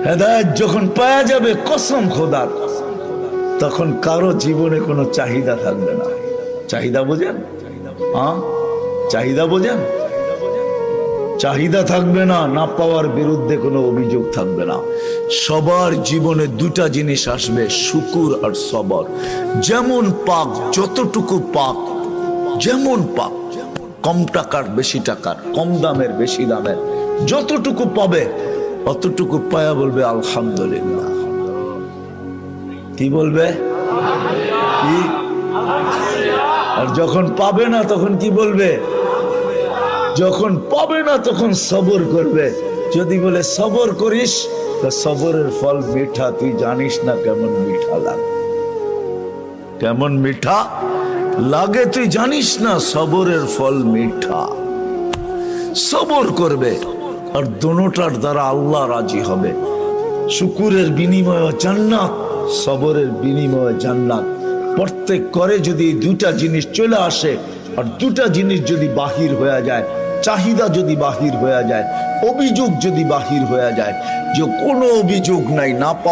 হেদায়েত যখন পাওয়া যাবে কসম খোদার, তখন কারো জীবনে কোনো চাহিদা থাকবে না। চাহিদা বোঝেন? হ্যাঁ, চাহিদা বোঝেন? চাহিদা থাকবে না, না পাওয়ার বিরুদ্ধে কোনো অভিযোগ থাকবে না। সবার জীবনে দুটা জিনিস আসবে, শুকুর আর সবর। যেমন পাক, যতটুকু পাক, যেমন পাক, কম টাকার বেশি টাকার, কম দামের বেশি দামের, যতটুকু পাবে অতটুকু পায়া বলবে আলহামদুলিল্লাহ। কি বলবে? কি? আর যখন পাবে না তখন কি বলবে? যখন পাবে না তখন সবর করবে। যদি বলে সবর করিস, তো সবরের ফল মিঠা, তুই জানিস না কেমন মিঠা লাগে। কেমন মিঠা লাগে তুই জানিস না, সবরের ফল মিঠা। সবর করবে, আর দোনোটার দ্বারা আল্লাহ রাজি হবে। শুকুরের বিনিময়ে জান্নাত, সবরের বিনিময়ে জান্নাত। প্রত্যেক করে যদি এই দুটা জিনিস চলে আসে, আর দুটা জিনিস যদি বাহির হয়ে যায়, চাহিদা যদি বাহির হয়ে যায়, অভিযোগ যদি বাহির হয়ে যায়, যে কোনো অভিযোগ নাই, না